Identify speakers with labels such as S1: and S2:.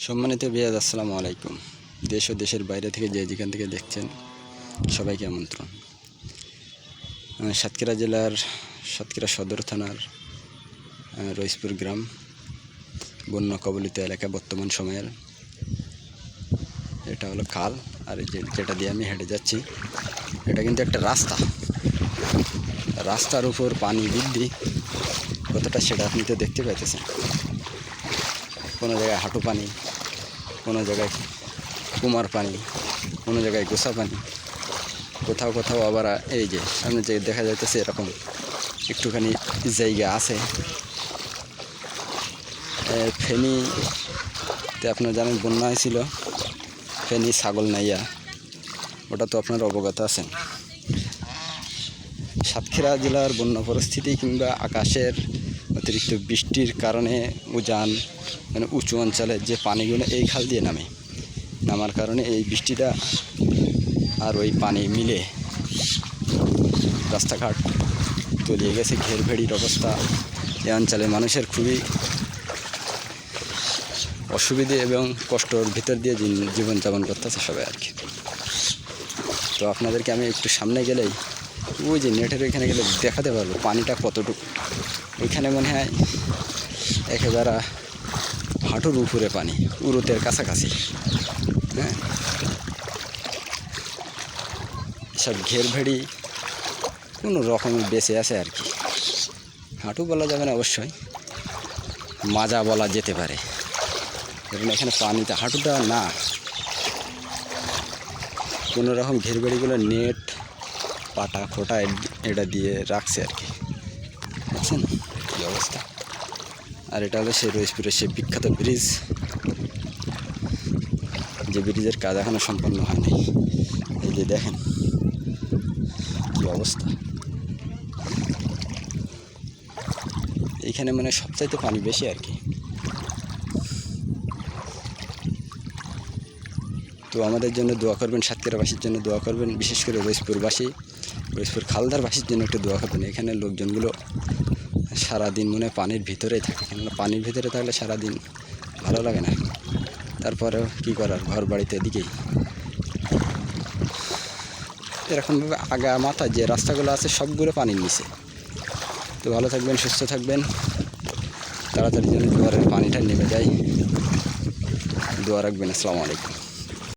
S1: সম্মানিত বিয়াজ, আসসালামু আলাইকুম। দেশ ও দেশের বাইরে থেকে যেখান থেকে দেখছেন সবাইকে আমন্ত্রণ। সাতক্ষীরা জেলার সাতক্ষীরা সদর থানার রইসপুর গ্রাম বন্যা কবলিত এলাকা। বর্তমান সময়ের এটা হলো খাল, আর যেটা দিয়ে আমি হেঁটে যাচ্ছি এটা কিন্তু একটা রাস্তার উপর পানি বৃদ্ধি কতটা সেটা আপনি তো দেখতে পাইতেছেন। কোনো জায়গায় হাঁটু পানি, কোনো জায়গায় কুমার পানি, কোনো জায়গায় গোসা পানি, কোথাও কোথাও আবার এই যে সামনে যে দেখা যাইতেছে এরকম একটুখানি জায়গা আছে। ফেনীতে আপনারা জানেন বন্যা হয়েছিল, ফেনী ছাগল নাইয়া, ওটা তো আপনারা অবগত আছেন। সাতক্ষীরা জেলার বন্যা পরিস্থিতি কিংবা আকাশের অতিরিক্ত বৃষ্টির কারণে উজান মানে উঁচু অঞ্চলে যে পানিগুলো এই খাল দিয়ে নামার কারণে এই বৃষ্টিটা আর ওই পানি মিলে রাস্তাঘাট তলিয়ে গেছে। ঘেরভেড়ির অবস্থা এই অঞ্চলের মানুষের খুবই অসুবিধে এবং কষ্টর ভিতর দিয়ে জীবনযাপন করতেছে সবাই আর কি। তো আপনাদেরকে আমি একটু সামনে গেলেই ওই যে নেটের ওইখানে গেলে দেখাতে পারবো পানিটা কতটুকু। ওইখানে মনে হয় একেবারে হাঁটুর উপরে পানি, উরুতের কাছাকাছি। হ্যাঁ, সব ঘেরভেড়ি কোনো রকমের বেঁচে আছে আর কি। হাঁটু বলা যাবে না, অবশ্যই মাজা বলা যেতে পারে, কারণ এখানে পানিতে হাঁটুটা না। কোনো রকম ঘেরভেড়িগুলো নেট পাটা খোটা এটা দিয়ে রাখছে আর কি, বুঝছেন কী অবস্থা। আর এটা হলো সেই রইসপুরের সেই বিখ্যাত ব্রিজ, যে ব্রিজের কাজ এখনও সম্পন্ন হয়নি। এই যে দেখেন কী অবস্থা। এইখানে মানে সবচাইতে পানি বেশি আর কি। তো আমাদের জন্য দোয়া করবেন, সাতক্ষীরাবাসীর জন্য দোয়া করবেন, বিশেষ করে রইসপুর খালদারবাসীর জন্য একটু দোয়া করবেন। এখানে লোকজনগুলো সারাদিন মনে পানির ভিতরেই থাকে, কেননা পানির ভিতরে থাকলে সারাদিন ভালো লাগে না। তারপরেও কী করার, ঘর বাড়িতে এদিকেই এরকমভাবে আগা মাথা যে রাস্তাগুলো আছে সবগুলো পানির নিচে। তো ভালো থাকবেন, সুস্থ থাকবেন, তাড়াতাড়ি যেন জোয়ারের পানিটা নেমে যায়, দোয়া রাখবেন। আসসালামু আলাইকুম।